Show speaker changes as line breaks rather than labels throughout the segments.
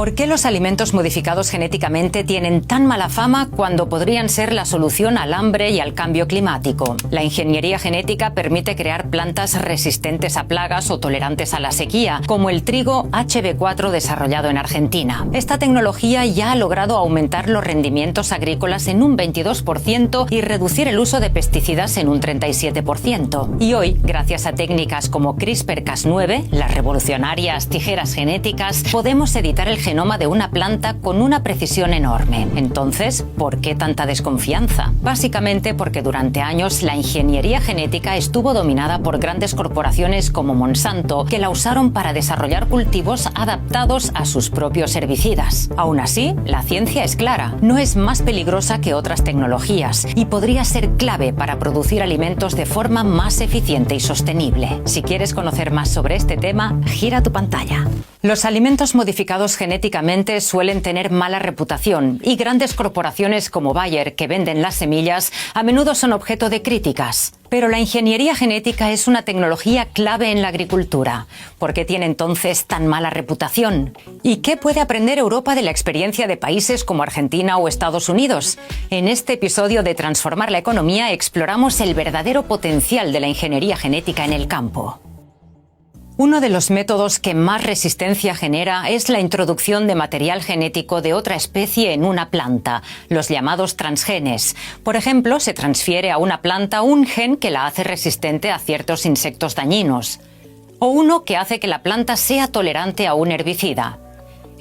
¿Por qué los alimentos modificados genéticamente tienen tan mala fama cuando podrían ser la solución al hambre y al cambio climático? La ingeniería genética permite crear plantas resistentes a plagas o tolerantes a la sequía, como el trigo HB4 desarrollado en Argentina. Esta tecnología ya ha logrado aumentar los rendimientos agrícolas en un 22% y reducir el uso de pesticidas en un 37%. Y hoy, gracias a técnicas como CRISPR-Cas9, las revolucionarias tijeras genéticas, podemos editar el genoma de una planta con una precisión enorme. Entonces, ¿por qué tanta desconfianza? Básicamente porque durante años la ingeniería genética estuvo dominada por grandes corporaciones como Monsanto, que la usaron para desarrollar cultivos adaptados a sus propios herbicidas. Aún así, la ciencia es clara, no es más peligrosa que otras tecnologías y podría ser clave para producir alimentos de forma más eficiente y sostenible. Si quieres conocer más sobre este tema, gira tu pantalla. Los alimentos modificados genéticamente suelen tener mala reputación y grandes corporaciones como Bayer, que venden las semillas, a menudo son objeto de críticas. Pero la ingeniería genética es una tecnología clave en la agricultura. ¿Por qué tiene entonces tan mala reputación? ¿Y qué puede aprender Europa de la experiencia de países como Argentina o Estados Unidos? En este episodio de Transformar la Economía exploramos el verdadero potencial de la ingeniería genética en el campo. Uno de los métodos que más resistencia genera es la introducción de material genético de otra especie en una planta, los llamados transgenes. Por ejemplo, se transfiere a una planta un gen que la hace resistente a ciertos insectos dañinos, o uno que hace que la planta sea tolerante a un herbicida.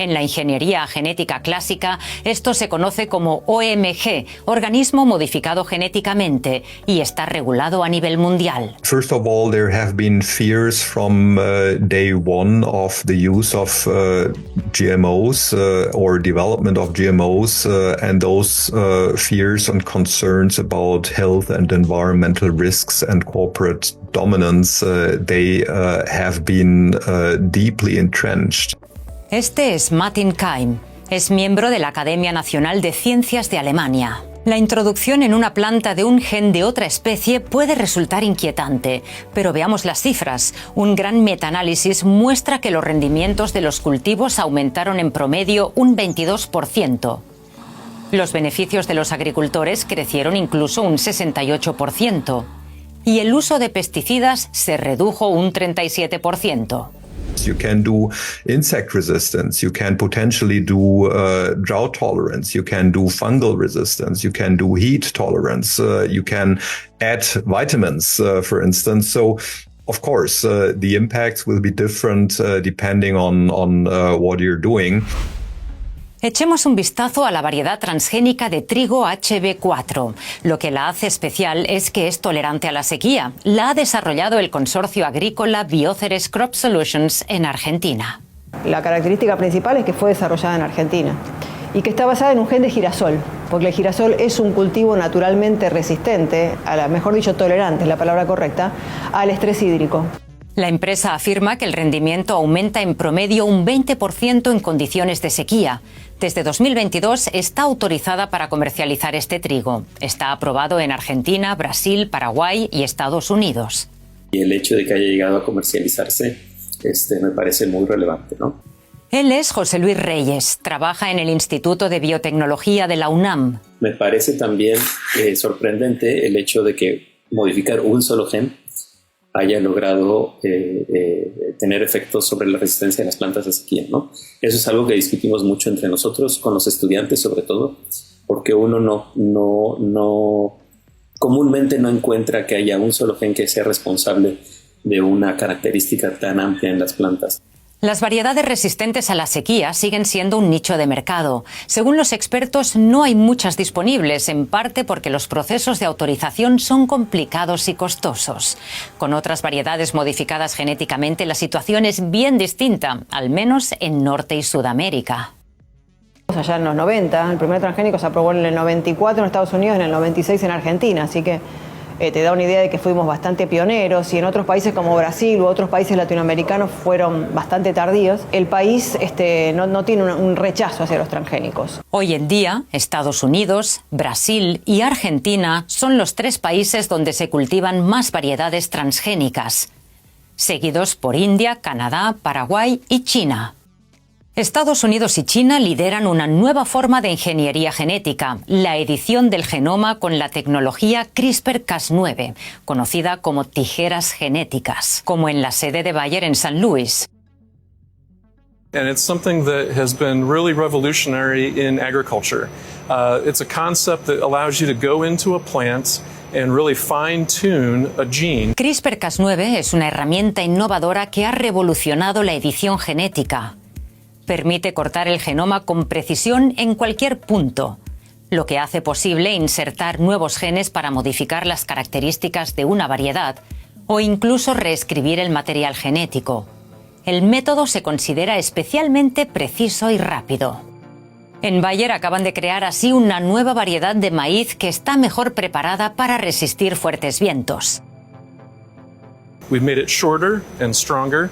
En la ingeniería genética clásica, esto se conoce como OMG, organismo modificado genéticamente, y está regulado a nivel mundial.
First of all, there have been fears from day one of the use of GMOs or development of GMOs, and those fears and concerns about health and environmental risks and corporate dominance, they have been deeply entrenched.
Este es Martin Keim. Es miembro de la Academia Nacional de Ciencias de Alemania. La introducción en una planta de un gen de otra especie puede resultar inquietante, pero veamos las cifras. Un gran metaanálisis muestra que los rendimientos de los cultivos aumentaron en promedio un 22%. Los beneficios de los agricultores crecieron incluso un 68%. Y el uso de pesticidas se redujo un 37%.
You can do insect resistance, you can potentially do drought tolerance, you can do fungal resistance, you can do heat tolerance, you can add vitamins, for instance. So, of course, the impacts will be different depending on what you're doing.
Echemos un vistazo a la variedad transgénica de trigo HB4. Lo que la hace especial es que es tolerante a la sequía. La ha desarrollado el consorcio agrícola Bioceres Crop Solutions en Argentina.
La característica principal es que fue desarrollada en Argentina y que está basada en un gen de girasol, porque el girasol es un cultivo naturalmente resistente, mejor dicho tolerante, es la palabra correcta, al estrés hídrico.
La empresa afirma que el rendimiento aumenta en promedio un 20% en condiciones de sequía. Desde 2022 está autorizada para comercializar este trigo. Está aprobado en Argentina, Brasil, Paraguay y Estados Unidos.
Y el hecho de que haya llegado a comercializarse me parece muy relevante, ¿no?
Él es José Luis Reyes, trabaja en el Instituto de Biotecnología de la UNAM.
Me parece también sorprendente el hecho de que modificar un solo gen haya logrado tener efectos sobre la resistencia de las plantas a sequía, ¿no? Eso es algo que discutimos mucho entre nosotros, con los estudiantes sobre todo, porque uno comúnmente no encuentra que haya un solo gen que sea responsable de una característica tan amplia en las plantas.
Las variedades resistentes a la sequía siguen siendo un nicho de mercado. Según los expertos, no hay muchas disponibles, en parte porque los procesos de autorización son complicados y costosos. Con otras variedades modificadas genéticamente, la situación es bien distinta, al menos en Norte y Sudamérica.
Allá en los 90, el primer transgénico se aprobó en el 94 en Estados Unidos, en el 96 en Argentina, así que te da una idea de que fuimos bastante pioneros, y en otros países como Brasil u otros países latinoamericanos fueron bastante tardíos. El país no tiene un rechazo hacia los transgénicos.
Hoy en día, Estados Unidos, Brasil y Argentina son los 3 países donde se cultivan más variedades transgénicas, seguidos por India, Canadá, Paraguay y China. Estados Unidos y China lideran una nueva forma de ingeniería genética, la edición del genoma con la tecnología CRISPR-Cas9, conocida como tijeras genéticas, como en la sede de Bayer en San Luis.
And it's something that has been really revolutionary in agriculture. It's a concept that allows you to go into a plant and really fine-tune a gene.
CRISPR-Cas9 es una herramienta innovadora que ha revolucionado la edición genética. Permite cortar el genoma con precisión en cualquier punto, lo que hace posible insertar nuevos genes para modificar las características de una variedad o incluso reescribir el material genético. El método se considera especialmente preciso y rápido. En Bayer acaban de crear así una nueva variedad de maíz que está mejor preparada para resistir fuertes vientos.
We've made it shorter and stronger,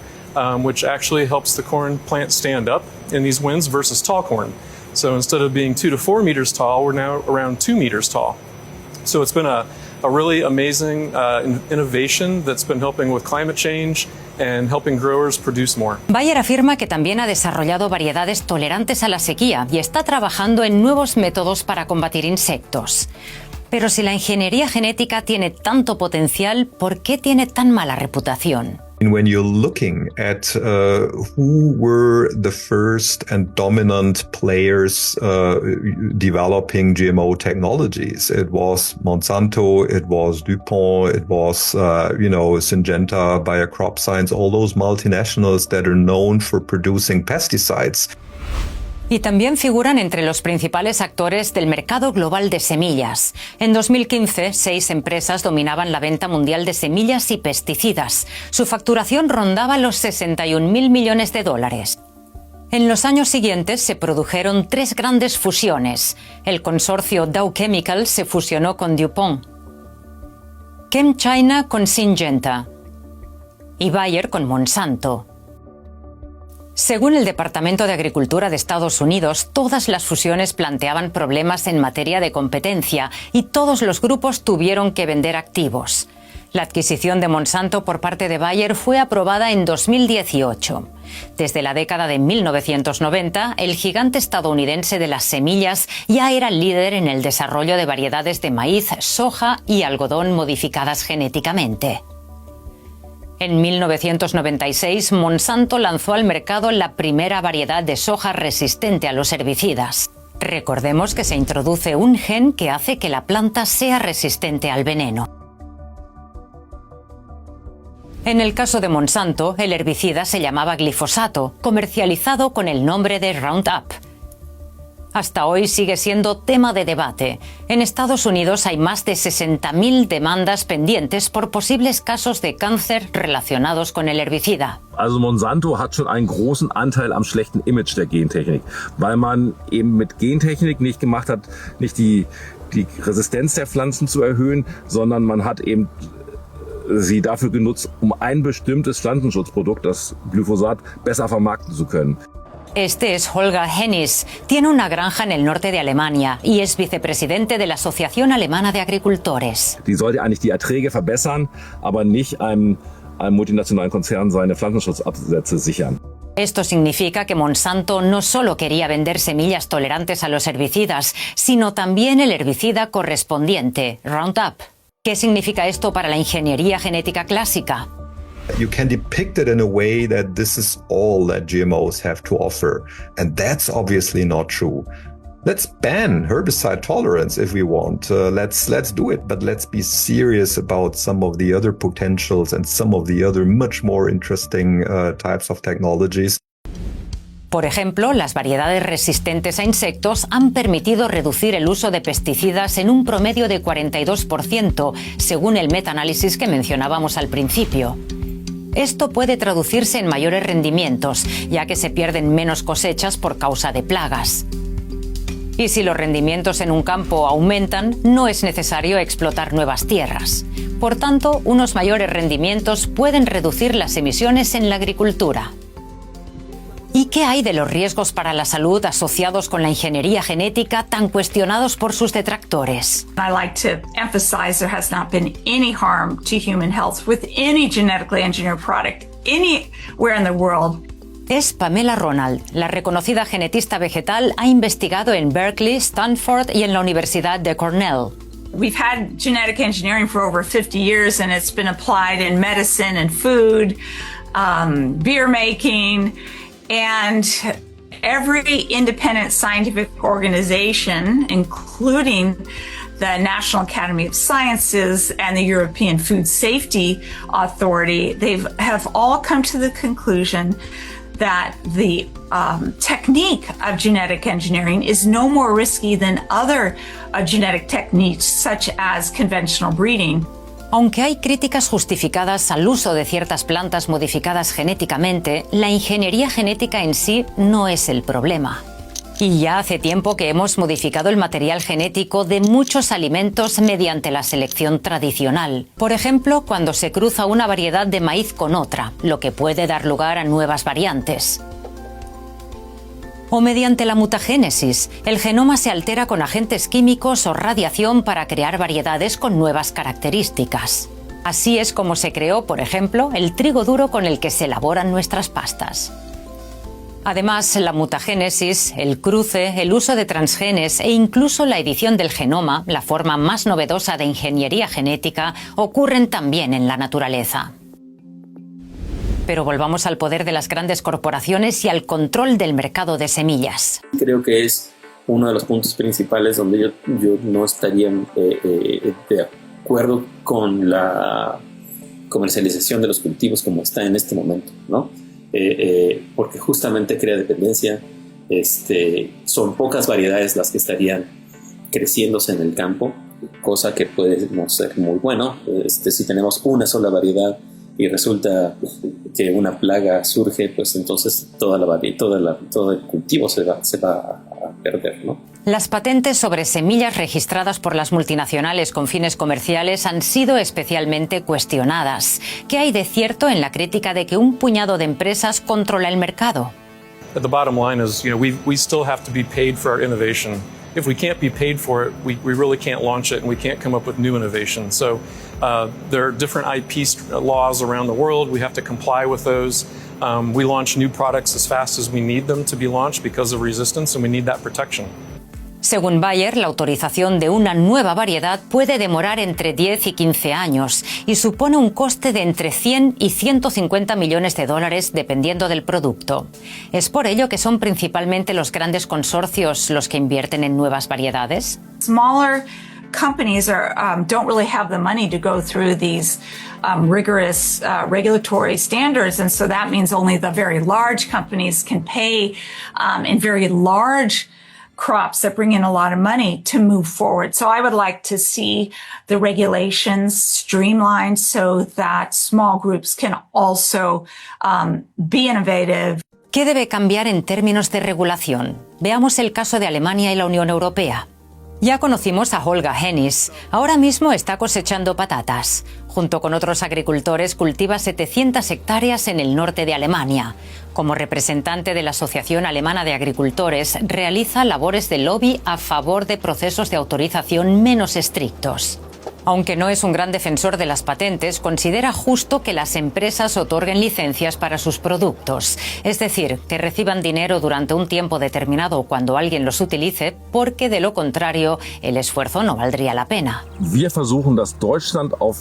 which actually helps the corn plant stand up in these winds versus tall corn. So instead of being 2 to 4 meters tall, we're now around 2 meters tall. So it's been a really amazing innovation that's been helping with climate change and helping growers produce more.
Bayer afirma que también ha desarrollado variedades tolerantes a la sequía y está trabajando en nuevos métodos para combatir insectos. Pero si la ingeniería genética tiene tanto potencial, ¿por qué tiene tan mala reputación?
When you're looking at who were the first and dominant players developing GMO technologies, it was Monsanto, it was DuPont, it was, Syngenta, Bayer Crop Science, all those multinationals that are known for producing pesticides.
Y también figuran entre los principales actores del mercado global de semillas. En 2015, 6 empresas dominaban la venta mundial de semillas y pesticidas. Su facturación rondaba los 61.000 millones de dólares. En los años siguientes se produjeron 3 grandes fusiones. El consorcio Dow Chemical se fusionó con DuPont, ChemChina con Syngenta y Bayer con Monsanto. Según el Departamento de Agricultura de Estados Unidos, todas las fusiones planteaban problemas en materia de competencia y todos los grupos tuvieron que vender activos. La adquisición de Monsanto por parte de Bayer fue aprobada en 2018. Desde la década de 1990, el gigante estadounidense de las semillas ya era líder en el desarrollo de variedades de maíz, soja y algodón modificadas genéticamente. En 1996, Monsanto lanzó al mercado la primera variedad de soja resistente a los herbicidas. Recordemos que se introduce un gen que hace que la planta sea resistente al veneno. En el caso de Monsanto, el herbicida se llamaba glifosato, comercializado con el nombre de Roundup. Hasta hoy sigue siendo tema de debate. En Estados Unidos hay más de 60.000 demandas pendientes por posibles casos de cáncer relacionados con el herbicida.
Also Monsanto hat schon einen großen Anteil am schlechten Image der Gentechnik, weil man eben mit Gentechnik nicht gemacht hat, nicht die Resistenz der Pflanzen zu erhöhen, sondern man hat eben sie dafür genutzt, um ein bestimmtes Pflanzenschutzprodukt, das Glyphosat, besser vermarkten zu können.
Este es Holger Hennis. Tiene una granja en el norte de Alemania y es vicepresidente de la Asociación Alemana de Agricultores.
Die sollte eigentlich die Erträge verbessern, aber nicht einem multinationalen Konzern seine Pflanzenschutzabsätze sichern.
Esto significa que Monsanto no solo quería vender semillas tolerantes a los herbicidas, sino también el herbicida correspondiente, Roundup. ¿Qué significa esto para la ingeniería genética clásica?
You can depict it in a way that this is all that GMOs have to offer. And that's obviously not true. Let's ban herbicide tolerance if we want. Let's do it, but let's be serious about some of the other potentials and some of the other much more interesting types of technologies.
Por ejemplo, las variedades resistentes a insectos han permitido reducir el uso de pesticidas en un promedio de 42%, según el metaanálisis que mencionábamos al principio. Esto puede traducirse en mayores rendimientos, ya que se pierden menos cosechas por causa de plagas. Y si los rendimientos en un campo aumentan, no es necesario explotar nuevas tierras. Por tanto, unos mayores rendimientos pueden reducir las emisiones en la agricultura. ¿Y qué hay de los riesgos para la salud asociados con la ingeniería genética tan cuestionados por sus detractores?
I like to emphasize there has not been any harm to human health with any genetically engineered product anywhere in the world
Es Pamela Ronald. La reconocida genetista vegetal ha investigado en Berkeley, Stanford y en la Universidad de Cornell.
We've had genetic engineering for over 50 years, and it's been applied in medicine and food, beer making, and every independent scientific organization, including the National Academy of Sciences and the European Food Safety Authority, have all come to the conclusion that the technique of genetic engineering is no more risky than other genetic techniques, such as conventional breeding.
Aunque hay críticas justificadas al uso de ciertas plantas modificadas genéticamente, la ingeniería genética en sí no es el problema. Y ya hace tiempo que hemos modificado el material genético de muchos alimentos mediante la selección tradicional. Por ejemplo, cuando se cruza una variedad de maíz con otra, lo que puede dar lugar a nuevas variantes. O mediante la mutagénesis, el genoma se altera con agentes químicos o radiación para crear variedades con nuevas características. Así es como se creó, por ejemplo, el trigo duro con el que se elaboran nuestras pastas. Además, la mutagénesis, el cruce, el uso de transgenes e incluso la edición del genoma, la forma más novedosa de ingeniería genética, ocurren también en la naturaleza. Pero volvamos al poder de las grandes corporaciones y al control del mercado de semillas.
Creo que es uno de los puntos principales donde yo no estaría de acuerdo con la comercialización de los cultivos como está en este momento, ¿no? Porque justamente crea dependencia. Son pocas variedades las que estarían creciéndose en el campo, cosa que puede no ser muy bueno. Si tenemos una sola variedad y resulta que una plaga surge, pues entonces todo el cultivo se va a perder, ¿no?
Las patentes sobre semillas registradas por las multinacionales con fines comerciales han sido especialmente cuestionadas. ¿Qué hay de cierto en la crítica de que un puñado de empresas controla el mercado?
But the bottom line is, we still have to be paid for our innovation. If we can't be paid for it, we really can't launch it and we can't come up with new innovation. So there are different IP laws around the world. We have to comply with those. We launch new products as fast as we need them to be launched because of resistance, and we need that protection.
Según Bayer, la autorización de una nueva variedad puede demorar entre 10 y 15 años y supone un coste de entre 100 y 150 millones de dólares dependiendo del producto. ¿Es por ello que son principalmente los grandes consorcios los que invierten en nuevas variedades?
Smaller companies don't really have the money to go through these rigorous regulatory standards, and so that means only the very large companies can pay in very large crops that bring in a lot of money to move forward. So I would like to see the regulations streamlined so that small groups can also be innovative.
¿Qué debe cambiar en términos de regulación? Veamos el caso de Alemania y la Unión Europea. Ya conocimos a Holger Hennis. Ahora mismo está cosechando patatas. Junto con otros agricultores cultiva 700 hectáreas en el norte de Alemania. Como representante de la Asociación Alemana de Agricultores, realiza labores de lobby a favor de procesos de autorización menos estrictos. Aunque no es un gran defensor de las patentes, considera justo que las empresas otorguen licencias para sus productos. Es decir, que reciban dinero durante un tiempo determinado cuando alguien los utilice, porque de lo contrario, el esfuerzo no valdría la pena.
Wir versuchen, dass Deutschland auf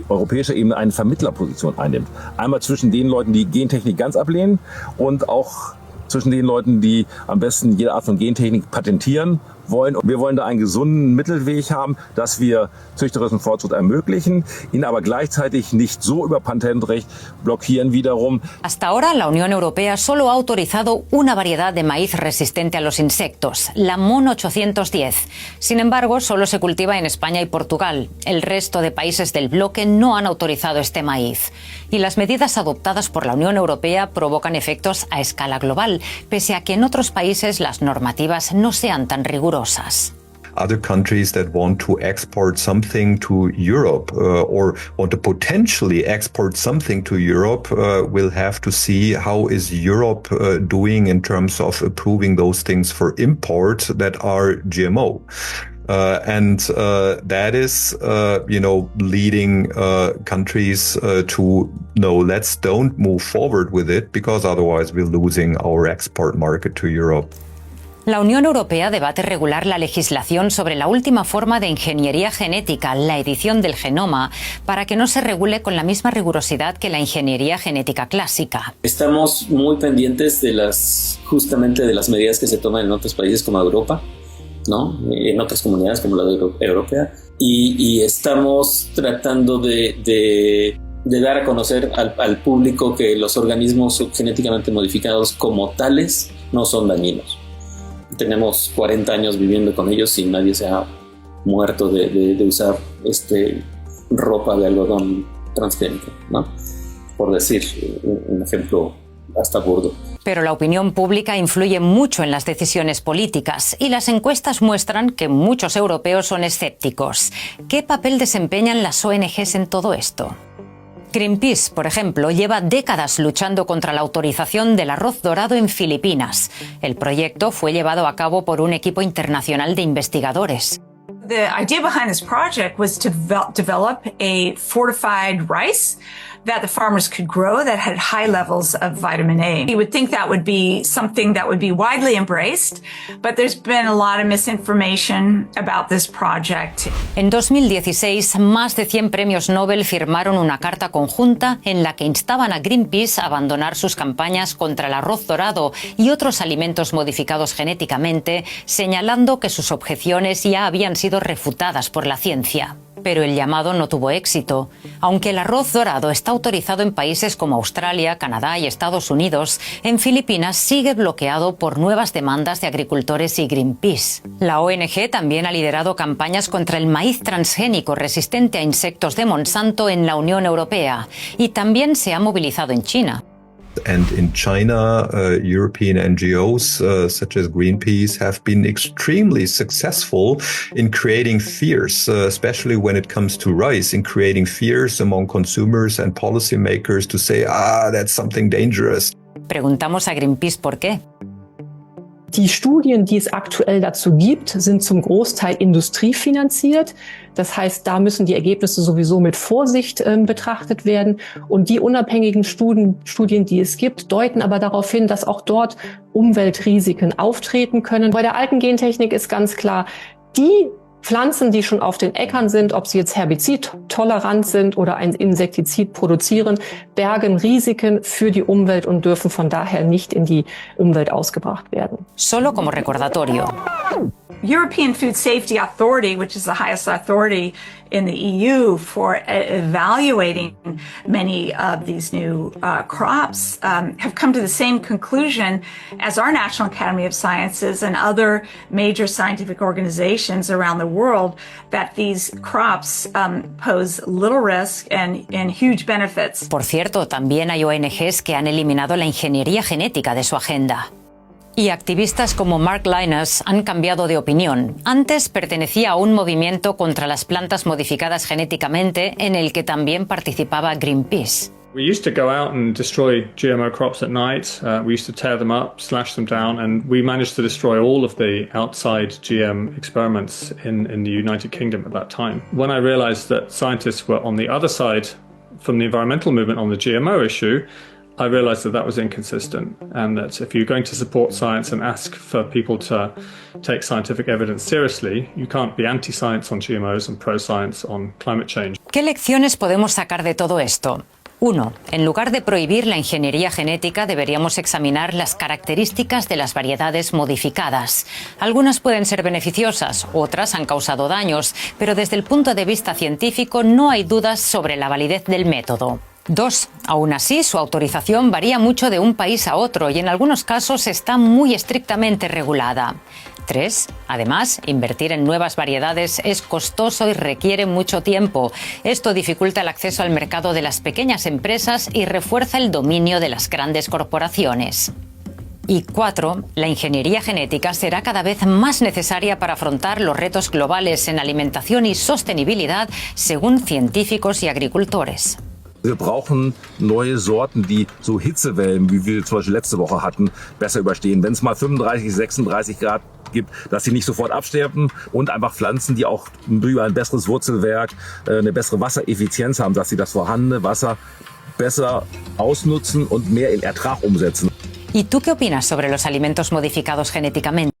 europäischer Ebene eine Vermittlerposition einnimmt. Einmal zwischen den Leuten, die Gentechnik ganz ablehnen und auch zwischen den Leuten, die am besten jede Art von Gentechnik patentieren wollen. Wir wollen da einen gesunden Mittelweg haben, dass wir züchterischen Fortschritt ermöglichen, ihn aber gleichzeitig nicht so über Patentrecht blockieren wiederum.
Hasta ahora, la Unión Europea solo ha autorizado una variedad de maíz resistente a los insectos, la MON 810. Sin embargo, solo se cultiva en España y Portugal. El resto de países del bloque no han autorizado este maíz. Y las medidas adoptadas por la Unión Europea provocan efectos a escala global, pese a que en otros países las normativas no sean tan rigurosas.
Other countries that want to export something to Europe or want to potentially export something to Europe will have to see how is Europe doing in terms of approving those things for import that are GMO. That is, leading countries to no, don't move forward with it because otherwise we're losing our export market to Europe.
La Unión Europea debate regular la legislación sobre la última forma de ingeniería genética, la edición del genoma, para que no se regule con la misma rigurosidad que la ingeniería genética clásica.
Estamos muy pendientes justamente de las medidas que se toman en otros países como Europa, ¿no? En otras comunidades como la europea, y estamos tratando de dar a conocer al público que los organismos genéticamente modificados como tales no son dañinos. Tenemos 40 años viviendo con ellos y nadie se ha muerto de usar ropa de algodón transgénica, ¿no? Por decir un ejemplo hasta burdo.
Pero la opinión pública influye mucho en las decisiones políticas y las encuestas muestran que muchos europeos son escépticos. ¿Qué papel desempeñan las ONGs en todo esto? Greenpeace, por ejemplo, lleva décadas luchando contra la autorización del arroz dorado en Filipinas. El proyecto fue llevado a cabo por un equipo internacional de investigadores.
The idea behind this project was to develop a fortified rice that the farmers could grow that had high levels of vitamin A. You would think that would be something that would be widely embraced, but there's been a lot of misinformation about this project.
En 2016, más de 100 premios Nobel firmaron una carta conjunta en la que instaban a Greenpeace a abandonar sus campañas contra el arroz dorado y otros alimentos modificados genéticamente, señalando que sus objeciones ya habían sido refutadas por la ciencia. Pero el llamado no tuvo éxito. Aunque el arroz dorado está autorizado en países como Australia, Canadá y Estados Unidos, en Filipinas sigue bloqueado por nuevas demandas de agricultores y Greenpeace. La ONG también ha liderado campañas contra el maíz transgénico resistente a insectos de Monsanto en la Unión Europea y también se ha movilizado en China.
And in China, European NGOs such as Greenpeace have been extremely successful in creating fears, especially when it comes to rice, in creating fears among consumers and policymakers to say, that's something dangerous.
Preguntamos a Greenpeace por qué.
Die Studien, die es aktuell dazu gibt, sind zum Großteil industriefinanziert. Das heißt, da müssen die Ergebnisse sowieso mit Vorsicht betrachtet werden. Und die unabhängigen Studien, die es gibt, deuten aber darauf hin, dass auch dort Umweltrisiken auftreten können. Bei der alten Gentechnik ist ganz klar, die Pflanzen, die schon auf den Äckern sind, ob sie jetzt herbizidtolerant sind oder ein Insektizid produzieren, bergen Risiken für die Umwelt und dürfen von daher nicht in die Umwelt ausgebracht werden.
Solo como recordatorio.
European Food Safety Authority, which is the highest authority in the EU for evaluating many of these new crops, have come to the same conclusion as our National Academy of Sciences and other major scientific organizations around the world, that these crops pose little risk and huge benefits.
Por cierto, también hay ONGs que han eliminado la ingeniería genética de su agenda. Y activistas como Mark Lynas han cambiado de opinión. Antes pertenecía a un movimiento contra las plantas modificadas genéticamente en el que también participaba Greenpeace.
We used to go out and destroy GMO crops at night. We used to tear them up, slash them down, and we managed to destroy all of the outside GM experiments in the United Kingdom at that time. When I realized that scientists were on the other side from the environmental movement on the GMO issue, I realized that was inconsistent, and that if you're going to support science and ask for people to take scientific evidence seriously, you can't be anti-science on GMOs and pro-science on climate change.
¿Qué lecciones podemos sacar de todo esto? 1. En lugar de prohibir la ingeniería genética, deberíamos examinar las características de las variedades modificadas. Algunas pueden ser beneficiosas, otras han causado daños, pero desde el punto de vista científico no hay dudas sobre la validez del método. 2. Aún así, su autorización varía mucho de un país a otro y en algunos casos está muy estrictamente regulada. 3. Además, invertir en nuevas variedades es costoso y requiere mucho tiempo. Esto dificulta el acceso al mercado de las pequeñas empresas y refuerza el dominio de las grandes corporaciones. Y 4. La ingeniería genética será cada vez más necesaria para afrontar los retos globales en alimentación y sostenibilidad, según científicos y agricultores.
Wir brauchen neue Sorten, die so Hitzewellen, wie wir zum Beispiel letzte Woche hatten, besser überstehen. Wenn es mal 35, 36 Grad gibt, dass sie nicht sofort absterben und einfach Pflanzen, die auch über ein besseres Wurzelwerk, eine bessere Wassereffizienz haben, dass sie das vorhandene Wasser besser ausnutzen und mehr in Ertrag umsetzen.
¿Y tú qué opinas sobre los alimentos modificados genéticamente?